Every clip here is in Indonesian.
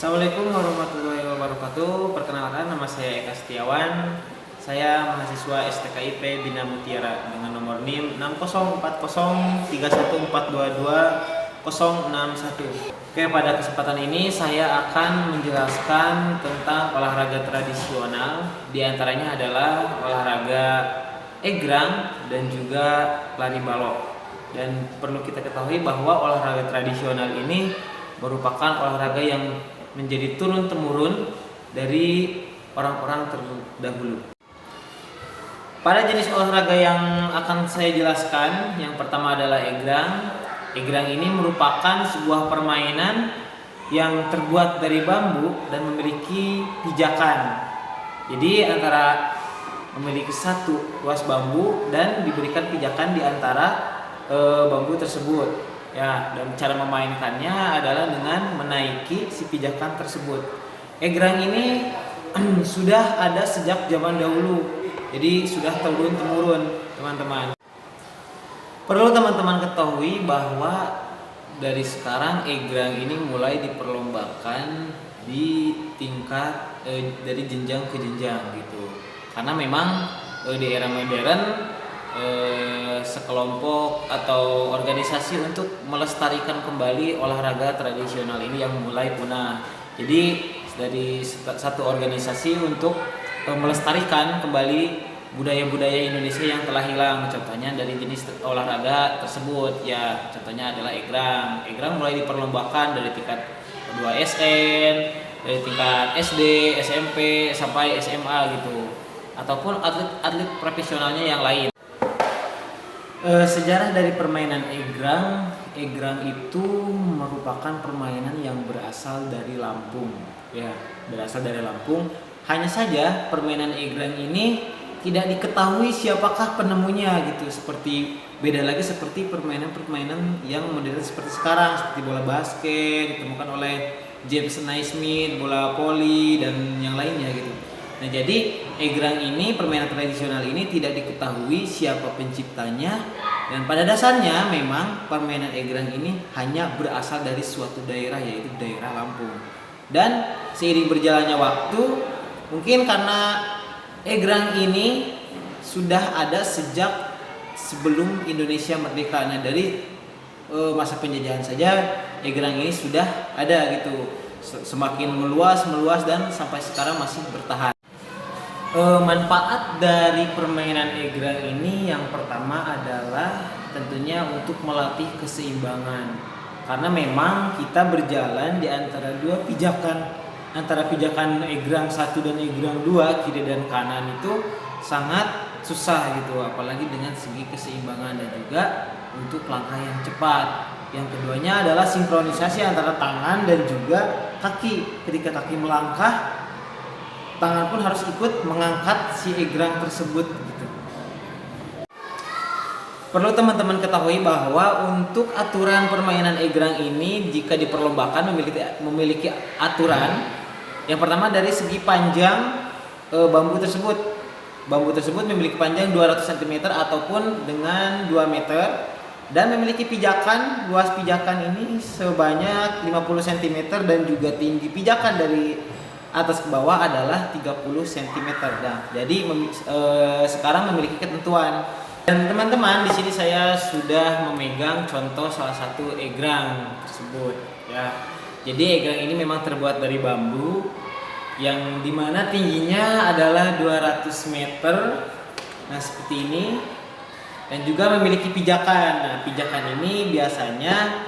Assalamualaikum warahmatullahi wabarakatuh. Perkenalkan, nama saya Eka Setiawan. Saya mahasiswa STKIP Bina Mutiara dengan nomor NIM 6040314220061. Oke, pada kesempatan ini saya akan menjelaskan tentang olahraga tradisional. Di antaranya adalah olahraga egrang dan juga lari balok. Dan perlu kita ketahui bahwa olahraga tradisional ini merupakan olahraga yang menjadi turun-temurun dari orang-orang terdahulu. Pada jenis olahraga yang akan saya jelaskan, yang pertama adalah egrang. Egrang ini merupakan sebuah permainan yang terbuat dari bambu dan memiliki pijakan. Jadi antara memiliki satu ruas bambu dan diberikan pijakan di antara bambu tersebut. Ya, dan cara memainkannya adalah dengan menaiki si pijakan tersebut. Egrang ini sudah ada sejak zaman dahulu. Jadi sudah turun temurun, teman-teman. Perlu teman-teman ketahui bahwa dari sekarang egrang ini mulai diperlombakan di tingkat dari jenjang ke jenjang gitu. Karena memang di era modern sekelompok atau organisasi untuk melestarikan kembali olahraga tradisional ini yang mulai punah. Jadi dari satu organisasi untuk melestarikan kembali budaya-budaya Indonesia yang telah hilang. Contohnya dari jenis olahraga tersebut ya, contohnya adalah egrang. Egrang mulai diperlombakan dari tingkat 2 SN, dari tingkat SD, SMP sampai SMA gitu. Ataupun atlet-atlet profesionalnya yang lain. Sejarah dari permainan egrang itu merupakan permainan yang berasal dari Lampung, ya, berasal dari Lampung. Hanya saja permainan egrang ini tidak diketahui siapakah penemunya gitu. Seperti beda lagi seperti permainan-permainan yang modern seperti sekarang, seperti bola basket ditemukan oleh James Naismith, bola voli dan yang lainnya gitu. Nah, jadi egrang ini, permainan tradisional ini tidak diketahui siapa penciptanya, dan pada dasarnya memang permainan egrang ini hanya berasal dari suatu daerah, yaitu daerah Lampung. Dan seiring berjalannya waktu, mungkin karena egrang ini sudah ada sejak sebelum Indonesia merdeka. Nah, dari masa penjajahan saja egrang ini sudah ada gitu. Semakin meluas dan sampai sekarang masih bertahan. Manfaat dari permainan egrang ini yang pertama adalah tentunya untuk melatih keseimbangan, karena memang kita berjalan di antara dua pijakan, antara pijakan egrang 1 dan egrang 2, kiri dan kanan itu sangat susah gitu, apalagi dengan segi keseimbangan dan juga untuk langkah yang cepat. Yang keduanya adalah sinkronisasi antara tangan dan juga kaki. Ketika kaki melangkah, tangan pun harus ikut mengangkat si egrang tersebut gitu. Perlu teman-teman ketahui bahwa untuk aturan permainan egrang ini jika diperlombakan memiliki aturan. Yang pertama dari segi panjang bambu tersebut. Bambu tersebut memiliki panjang 200 cm ataupun dengan 2 meter dan memiliki pijakan. Luas pijakan ini sebanyak 50 cm dan juga tinggi pijakan dari atas ke bawah adalah 30 cm. Nah, jadi sekarang memiliki ketentuan. Dan teman-teman, di sini saya sudah memegang contoh salah satu egrang tersebut, ya. Jadi egrang ini memang terbuat dari bambu yang dimana tingginya adalah 200 meter. Nah, seperti ini. Dan juga memiliki pijakan. Nah, pijakan ini biasanya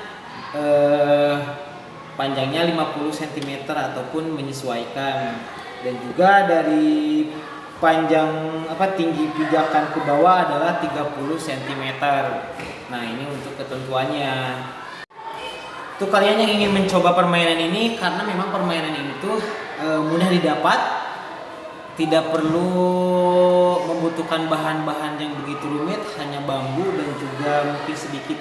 panjangnya 50 cm ataupun menyesuaikan, dan juga dari panjang tinggi pijakan ke bawah adalah 30 cm. Nah, ini untuk ketentuannya. Untuk kalian yang ingin mencoba permainan ini, karena memang permainan ini tuh mudah didapat, tidak perlu membutuhkan bahan-bahan yang begitu rumit, hanya bambu dan juga mungkin sedikit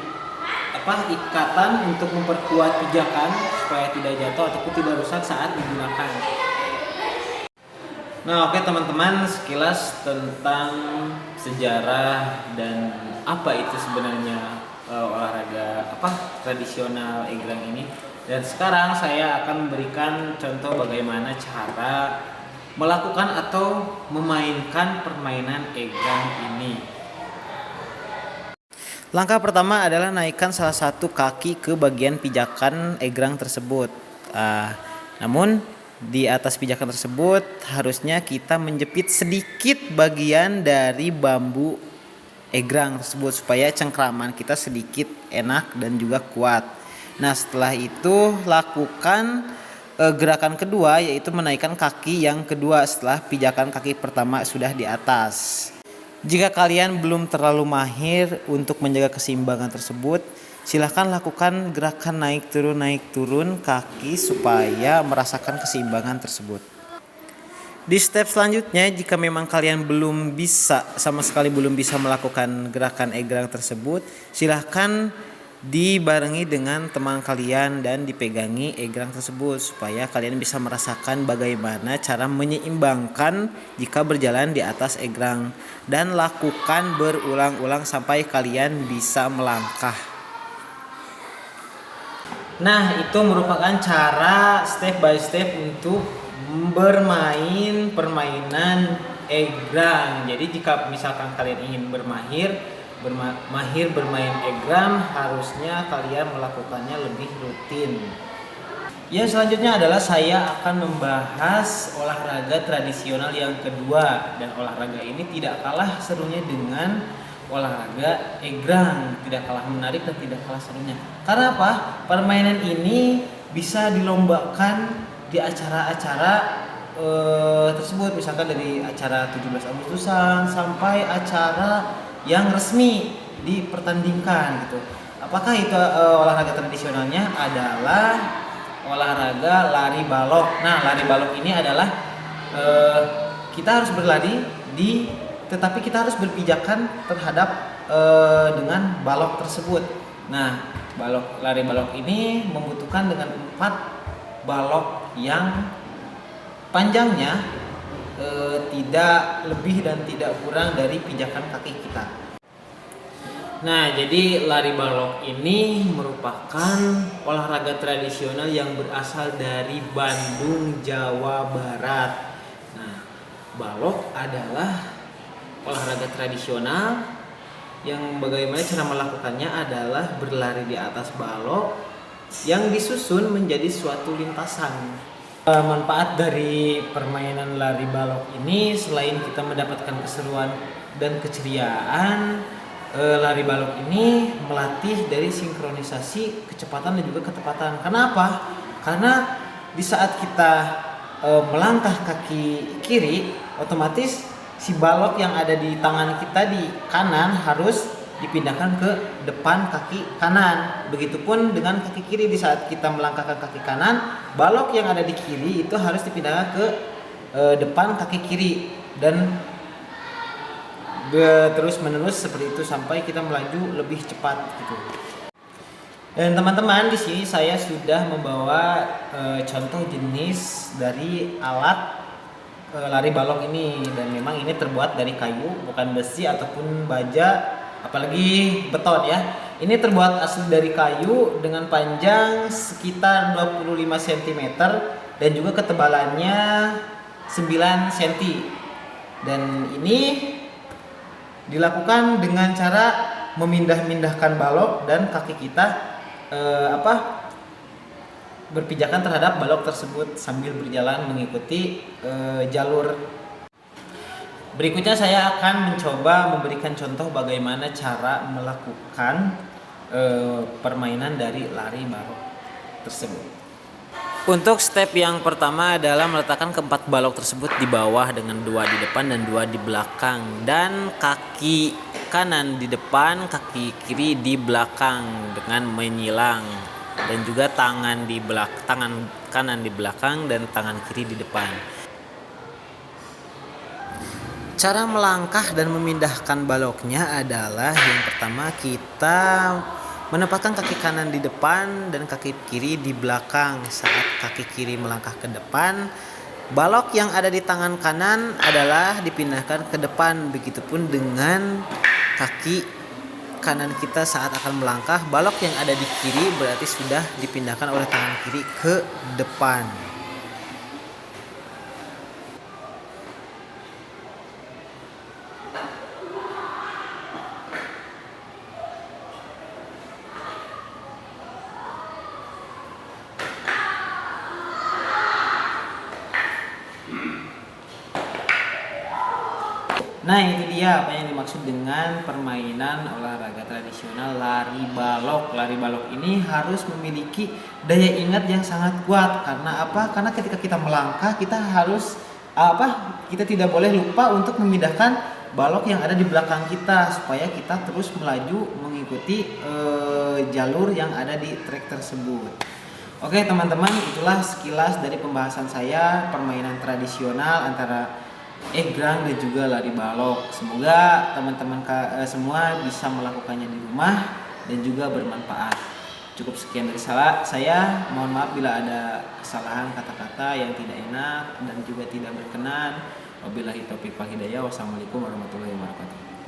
ikatan untuk memperkuat pijakan supaya tidak jatuh ataupun tidak rusak saat digunakan. Nah, oke teman-teman, sekilas tentang sejarah dan apa itu sebenarnya olahraga tradisional egrang ini. Dan sekarang saya akan memberikan contoh bagaimana cara melakukan atau memainkan permainan egrang ini. Langkah pertama adalah naikkan salah satu kaki ke bagian pijakan egrang tersebut. Namun di atas pijakan tersebut harusnya kita menjepit sedikit bagian dari bambu egrang tersebut supaya cengkraman kita sedikit enak dan juga kuat. Nah, setelah itu lakukan gerakan kedua, yaitu menaikkan kaki yang kedua setelah pijakan kaki pertama sudah di atas. Jika kalian belum terlalu mahir untuk menjaga keseimbangan tersebut, silahkan lakukan gerakan naik turun kaki supaya merasakan keseimbangan tersebut. Di step selanjutnya, jika memang kalian sama sekali belum bisa melakukan gerakan egrang tersebut, silahkan dibarengi dengan teman kalian dan dipegangi egrang tersebut supaya kalian bisa merasakan bagaimana cara menyeimbangkan jika berjalan di atas egrang, dan lakukan berulang-ulang sampai kalian bisa melangkah. Nah, itu merupakan cara step by step untuk bermain permainan egrang. Jadi jika misalkan kalian ingin mahir bermain egrang, harusnya kalian melakukannya lebih rutin. Yang selanjutnya adalah saya akan membahas olahraga tradisional yang kedua, dan olahraga ini tidak kalah serunya dengan olahraga egrang, tidak kalah menarik dan tidak kalah serunya. Karena apa? Permainan ini bisa dilombakan di acara-acara tersebut, misalkan dari acara 17 Agustusan sampai acara yang resmi dipertandingkan gitu. Apakah itu olahraga tradisionalnya adalah olahraga lari balok. Nah, lari balok ini adalah kita harus berlari tetapi kita harus berpijakan terhadap dengan balok tersebut. Nah, lari balok ini membutuhkan dengan 4 balok yang panjangnya tidak lebih dan tidak kurang dari pijakan kaki kita. Nah, jadi lari balok ini merupakan olahraga tradisional yang berasal dari Bandung, Jawa Barat. Nah, balok adalah olahraga tradisional yang bagaimana cara melakukannya adalah berlari di atas balok yang disusun menjadi suatu lintasan. Manfaat dari permainan lari balok ini, selain kita mendapatkan keseruan dan keceriaan, lari balok ini melatih dari sinkronisasi kecepatan dan juga ketepatan. Kenapa? Karena di saat kita melangkah kaki kiri, otomatis si balok yang ada di tangan kita di kanan harus dipindahkan ke depan kaki kanan. Begitupun dengan kaki kiri, di saat kita melangkahkan kaki kanan, balok yang ada di kiri itu harus dipindahkan ke depan kaki kiri, dan terus menerus seperti itu sampai kita melaju lebih cepat gitu. Dan teman-teman, di sini saya sudah membawa contoh jenis dari alat lari balok ini, dan memang ini terbuat dari kayu, bukan besi ataupun baja, apalagi beton ya. Ini terbuat asli dari kayu dengan panjang sekitar 25 cm dan juga ketebalannya 9 cm. Dan ini dilakukan dengan cara memindah-mindahkan balok dan kaki kita berpijakan terhadap balok tersebut sambil berjalan mengikuti jalur. Berikutnya saya akan mencoba memberikan contoh bagaimana cara melakukan permainan dari lari balok tersebut. Untuk step yang pertama adalah meletakkan keempat balok tersebut di bawah dengan 2 di depan dan 2 di belakang, dan kaki kanan di depan, kaki kiri di belakang dengan menyilang, dan juga tangan kanan di belakang dan tangan kiri di depan. Cara melangkah dan memindahkan baloknya adalah yang pertama, kita menempatkan kaki kanan di depan dan kaki kiri di belakang. Saat kaki kiri melangkah ke depan, balok yang ada di tangan kanan adalah dipindahkan ke depan. Begitupun dengan kaki kanan kita saat akan melangkah, balok yang ada di kiri berarti sudah dipindahkan oleh tangan kiri ke depan. Nah, itu dia apa yang dimaksud dengan permainan olahraga tradisional lari balok. Lari balok ini harus memiliki daya ingat yang sangat kuat. Karena apa? Karena ketika kita melangkah, kita harus Kita tidak boleh lupa untuk memindahkan balok yang ada di belakang kita supaya kita terus melaju mengikuti jalur yang ada di trek tersebut. Oke, teman-teman, itulah sekilas dari pembahasan saya permainan tradisional antara egrang dan juga lari balok. Semoga teman-teman semua bisa melakukannya di rumah dan juga bermanfaat. Cukup sekian dari saya. Mohon maaf bila ada kesalahan kata-kata yang tidak enak dan juga tidak berkenan. Wabillahi taufiq wal hidayah. Wassalamualaikum warahmatullahi wabarakatuh.